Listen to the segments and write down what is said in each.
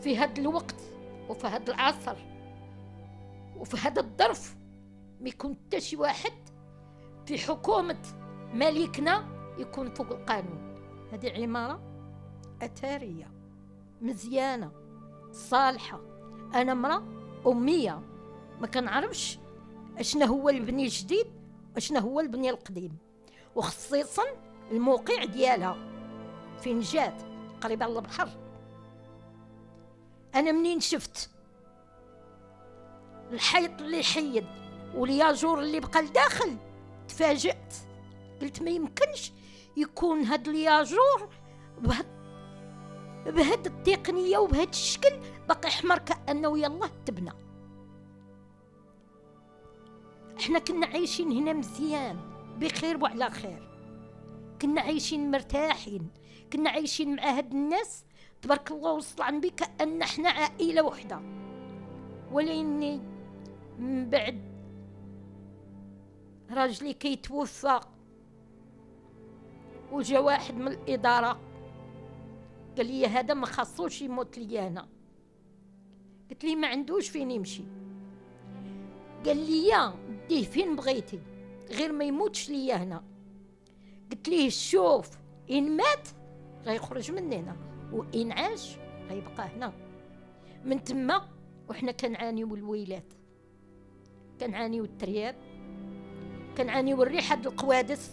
في هذا الوقت وفي هذا العصر وفي هذا الظرف ما يكون حتى شي واحد في حكومة ملكنا يكون فوق القانون. هذه عمارة أثرية مزيانة صالحة. أنا امرأة أمية ما كنعرفش اشنا هو البني الجديد واشنا هو البني القديم، وخصيصا الموقع ديالها فين جات قريبة على البحر. أنا منين شفت الحيط اللي حيد والياجور اللي بقى لداخل تفاجأت، قلت ما يمكنش يكون هاد الياجور بهاد التقنية وبهاد الشكل باقي حمر كأنه يلا تبنى. احنا كنا عايشين هنا مزيان بخير وعلى خير، كنا عايشين مرتاحين، كنا عايشين مع هاد الناس تبارك الله وصل عن بي كأن احنا عائلة وحدة. ولاني من بعد راجلي كيتوفى وجا واحد من الإدارة قال لي هذا ما خاصوش يموت لي أنا. قلت لي ما عندوش فين يمشي. قال لي ديه فين بغيتي غير ما يموتش لي هنا. قلت ليه شوف إن مات غيخرج مننا وإن عاش غيبقى هنا. من تما وحنا كنعانيو الويلات، كنعانيو الترياب، كنعانيو الريحة د القوادس،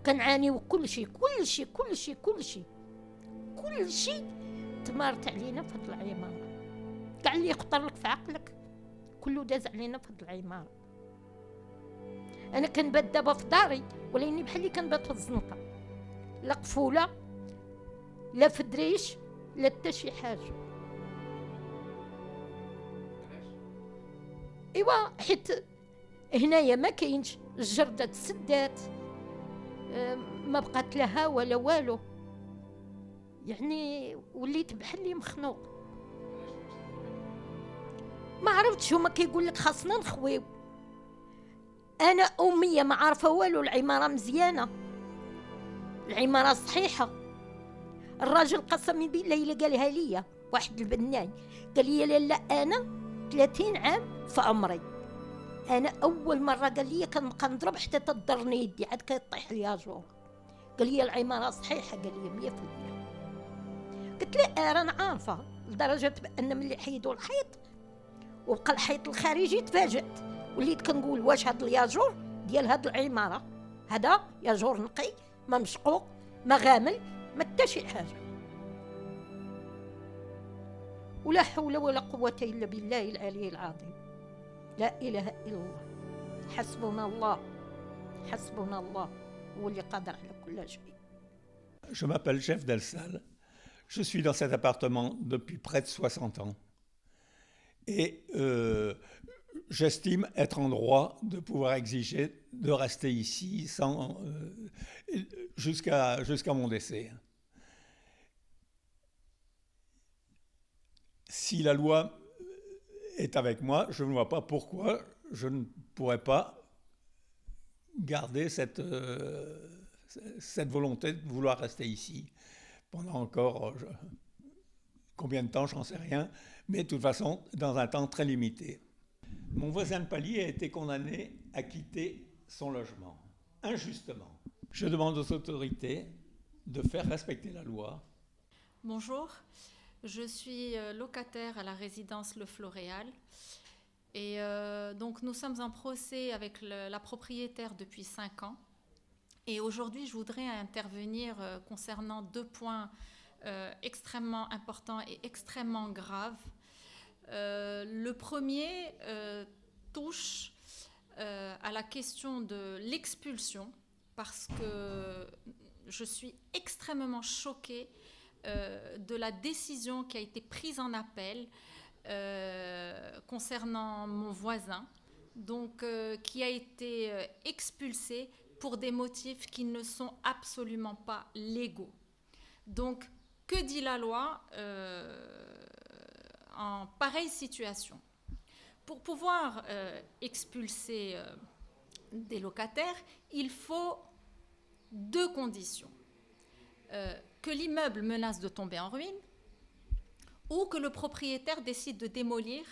كنعانيو كل شيء كل شيء كل شيء كل شيء كل شيء تمارت علينا في هاد العمارة. كاع اللي يخطر لك في عقلك كله داز علينا في هاد العمارة. انا كنبات دابا في داري ولاني بحال اللي كنبات في الزنقة، لا قفولة لا في دريش لا حتى شي حاجة. ايوا حيت هنايا ما كاينش الجردة تسدات، ما بقات لها ولا والو، يعني وليت بحال اللي مخنوق. ما عرفتش هما كيقول لك خاصنا نخويو. انا اميه ما عارفه والو. العماره مزيانه، العماره صحيحه. الراجل قسم بالله الا قالها ليا واحد البناي قال لي لا انا 30 عام في عمري انا اول مره قال لي كنبقى نضرب حتى تضرني يدي عاد كيطيح ليا جور. قال لي العماره صحيحه، قال لي 100%. قلت له رانا عارفه لدرجه بان ملي حيدوا الحيط وبقى الحيط الخارجي تفاجأت، وليت كنقول واش هاد الياجور ديال هاد العماره هذا ياجور نقي ما مشقوق ما غامل ما حتى شي حاجه. ولا حول ولا قوه الا بالله العلي العظيم. لا اله الا الله. حسبنا الله حسبنا الله هو اللي قادر على كل شيء. Je m'appelle Jeff Delsal. Je suis dans cet appartement depuis près de 60 ans. Et j'estime être en droit de pouvoir exiger de rester ici jusqu'à mon décès. Si la loi est avec moi, je ne vois pas pourquoi je ne pourrais pas garder cette volonté de vouloir rester ici pendant encore combien de temps, j'en sais rien, mais de toute façon dans un temps très limité. Mon voisin de palier a été condamné à quitter son logement, injustement. Je demande aux autorités de faire respecter la loi. Bonjour, je suis locataire à la résidence Le Floréal. Et donc nous sommes en procès avec la propriétaire depuis 5 ans. Et aujourd'hui, je voudrais intervenir concernant 2 points extrêmement importants et extrêmement graves. Le premier touche à la question de l'expulsion, parce que je suis extrêmement choquée de la décision qui a été prise en appel concernant mon voisin, donc qui a été expulsé pour des motifs qui ne sont absolument pas légaux. Donc, que dit la loi en pareille situation? Pour pouvoir expulser des locataires, il faut 2 conditions. Que l'immeuble menace de tomber en ruine, ou que le propriétaire décide de démolir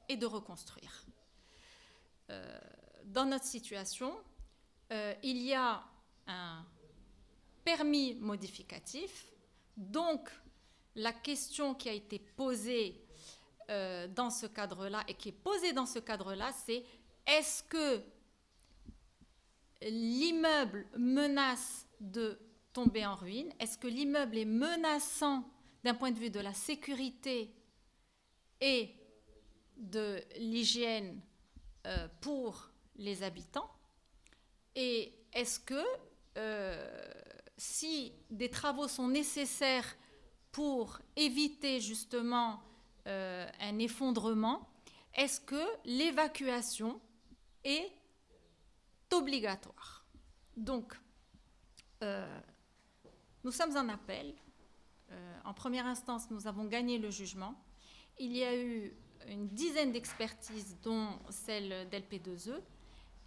et de reconstruire. Dans notre situation, il y a un permis modificatif, donc la question qui a été posée dans ce cadre-là et qui est posée dans ce cadre-là, c'est est-ce que l'immeuble menace de tomber en ruine? Est-ce que l'immeuble est menaçant d'un point de vue de la sécurité et de l'hygiène pour les habitants? Et est-ce que si des travaux sont nécessaires pour éviter justement un effondrement, est-ce que l'évacuation est obligatoire? Donc, nous sommes en appel. En première instance, nous avons gagné le jugement. Il y a eu une dizaine d'expertises, dont celle d'LP2E,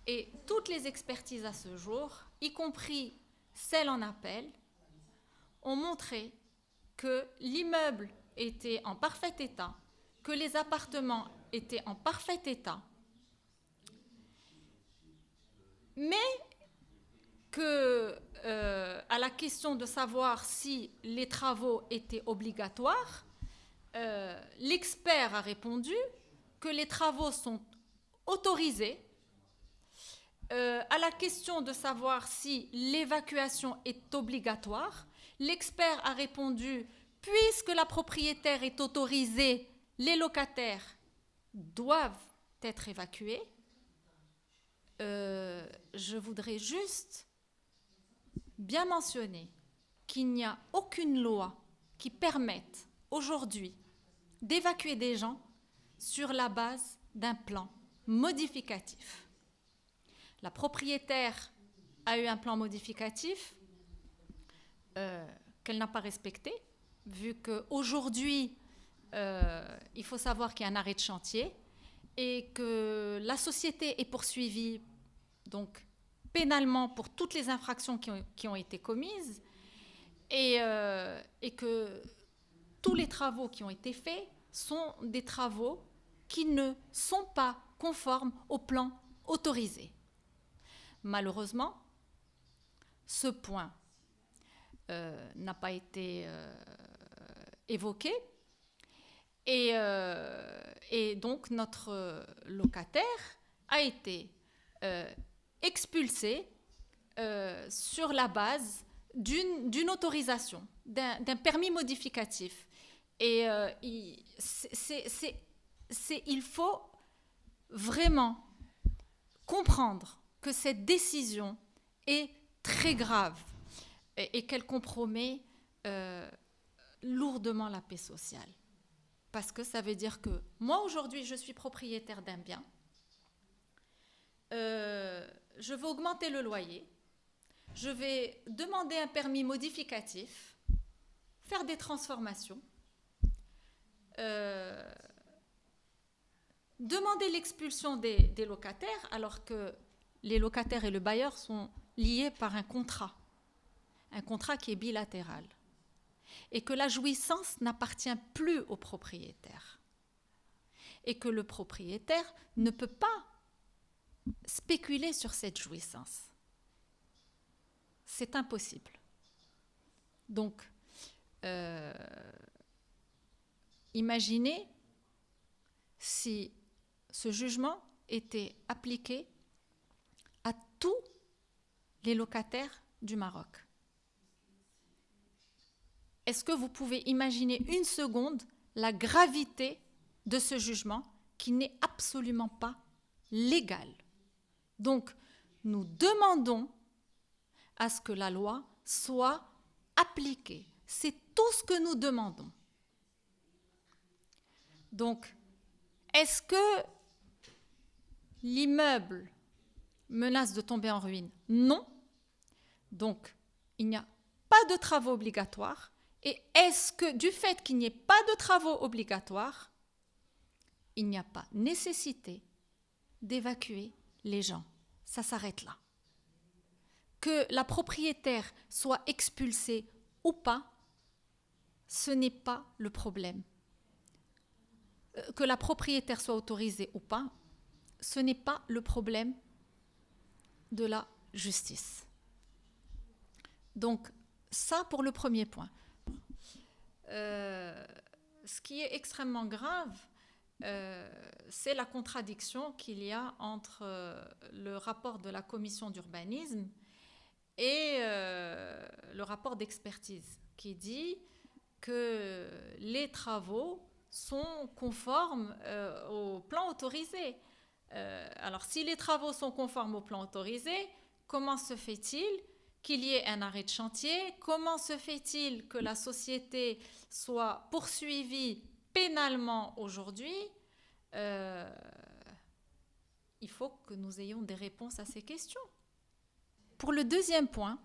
et toutes les expertises à ce jour, y compris celles en appel, ont montré que l'immeuble était en parfait état, que les appartements étaient en parfait état, mais que à la question de savoir si les travaux étaient obligatoires, l'expert a répondu que les travaux sont autorisés. À la question de savoir si l'évacuation est obligatoire, l'expert a répondu puisque la propriétaire est autorisée, les locataires doivent être évacués. Je voudrais juste bien mentionner qu'il n'y a aucune loi qui permette aujourd'hui d'évacuer des gens sur la base d'un plan modificatif. La propriétaire a eu un plan modificatif qu'elle n'a pas respecté, vu qu'aujourd'hui, il faut savoir qu'il y a un arrêt de chantier et que la société est poursuivie donc, pénalement pour toutes les infractions qui ont été commises et que tous les travaux qui ont été faits sont des travaux qui ne sont pas conformes au plan autorisé. Malheureusement, ce point n'a pas été évoqué et donc notre locataire a été expulsé sur la base d'une autorisation, d'un permis modificatif. Et il faut vraiment comprendre que cette décision est très grave et qu'elle compromet lourdement la paix sociale. Parce que ça veut dire que moi, aujourd'hui, je suis propriétaire d'un bien. Je vais augmenter le loyer. Je vais demander un permis modificatif, faire des transformations, demander l'expulsion des locataires, alors que les locataires et le bailleur sont liés par un contrat qui est bilatéral, et que la jouissance n'appartient plus au propriétaire, et que le propriétaire ne peut pas spéculer sur cette jouissance. C'est impossible. Donc, imaginez si ce jugement était appliqué à tous les locataires du Maroc. Est-ce que vous pouvez imaginer une seconde la gravité de ce jugement qui n'est absolument pas légal? Donc, nous demandons à ce que la loi soit appliquée. C'est tout ce que nous demandons. Donc, est-ce que l'immeuble menace de tomber en ruine? Non. Donc, il n'y a pas de travaux obligatoires. Et est-ce que, du fait qu'il n'y ait pas de travaux obligatoires, il n'y a pas nécessité d'évacuer les gens? Ça s'arrête là. Que la propriétaire soit expulsée ou pas, ce n'est pas le problème. que la propriétaire soit autorisée ou pas, ce n'est pas le problème de la justice. Donc, ça pour le premier point. Ce qui est extrêmement grave, c'est la contradiction qu'il y a entre le rapport de la commission d'urbanisme et le rapport d'expertise qui dit que les travaux sont conformes au plan autorisé. Alors, si les travaux sont conformes au plan autorisé, comment se fait-il qu'il y ait un arrêt de chantier? Comment se fait-il que la société soit poursuivie pénalement aujourd'hui? Il faut que nous ayons des réponses à ces questions. Pour le deuxième point,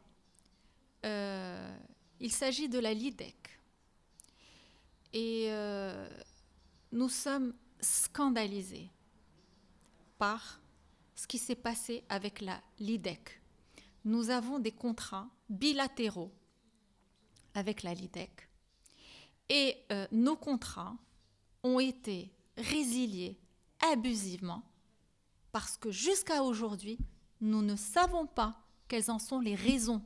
il s'agit de la LIDEC. Et nous sommes scandalisés par ce qui s'est passé avec la LIDEC. Nous avons des contrats bilatéraux avec la LIDEC et nos contrats ont été résiliés abusivement parce que jusqu'à aujourd'hui, nous ne savons pas quelles en sont les raisons.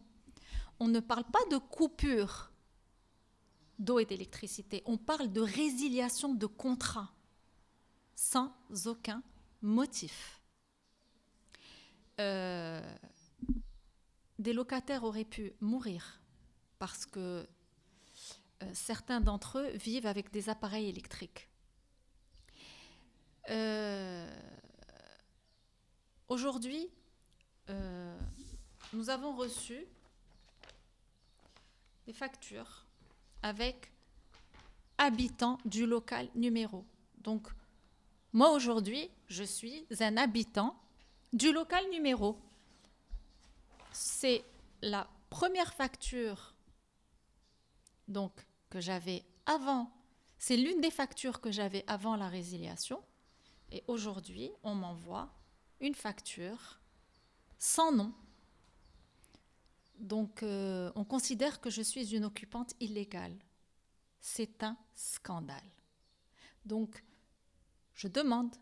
On ne parle pas de coupure d'eau et d'électricité, on parle de résiliation de contrats sans aucun motif. Des locataires auraient pu mourir parce que certains d'entre eux vivent avec des appareils électriques. Aujourd'hui, nous avons reçu des factures avec habitants du local numéro. Donc, moi aujourd'hui, je suis un habitant du local numéro. C'est la première facture donc, que j'avais avant. C'est l'une des factures que j'avais avant la résiliation. Et aujourd'hui, on m'envoie une facture sans nom. Donc, on considère que je suis une occupante illégale. C'est un scandale. Donc, je demande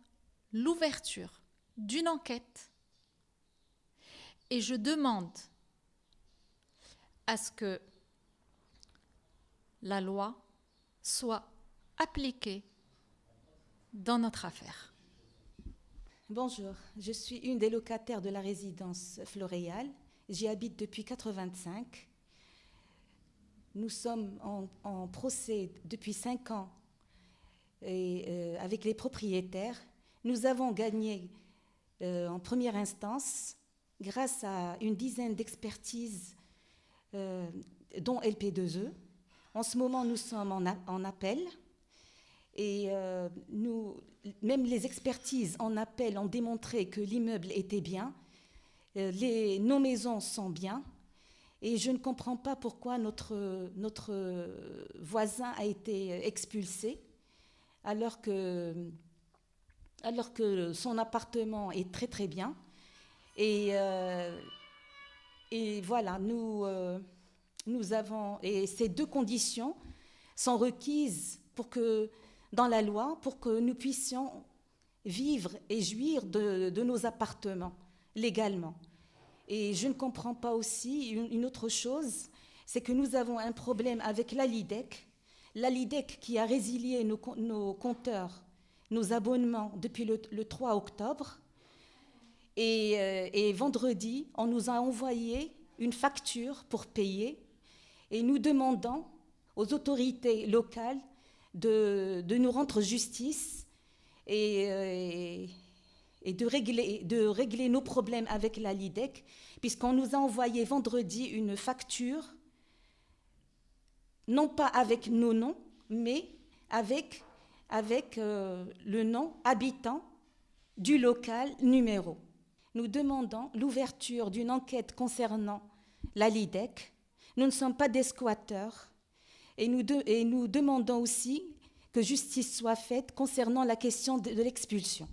l'ouverture d'une enquête et je demande à ce que la loi soit appliquée dans notre affaire. Bonjour, je suis une des locataires de la résidence Floréal. J'y habite depuis 1985. Nous sommes en procès depuis 5 ans et, avec les propriétaires. Nous avons gagné en première instance grâce à une dizaine d'expertises, dont LP2E. En ce moment, nous sommes en appel. Et même les expertises en appel ont démontré que l'immeuble était bien, nos maisons sont bien, et je ne comprends pas pourquoi notre voisin a été expulsé, alors que son appartement est très très bien. Et voilà, nous avons, et ces 2 conditions sont requises dans la loi pour que nous puissions vivre et jouir de nos appartements légalement. Et je ne comprends pas aussi une autre chose, c'est que nous avons un problème avec la LIDEC. La LIDEC qui a résilié nos compteurs, nos abonnements depuis le 3 octobre. Et vendredi, on nous a envoyé une facture pour payer et nous demandons aux autorités locales de nous rendre justice et de régler nos problèmes avec la LIDEC, puisqu'on nous a envoyé vendredi une facture, non pas avec nos noms, mais avec le nom habitant du local numéro. Nous demandons l'ouverture d'une enquête concernant la LIDEC. Nous ne sommes pas des squatteurs. Et nous demandons aussi que justice soit faite concernant la question de l'expulsion.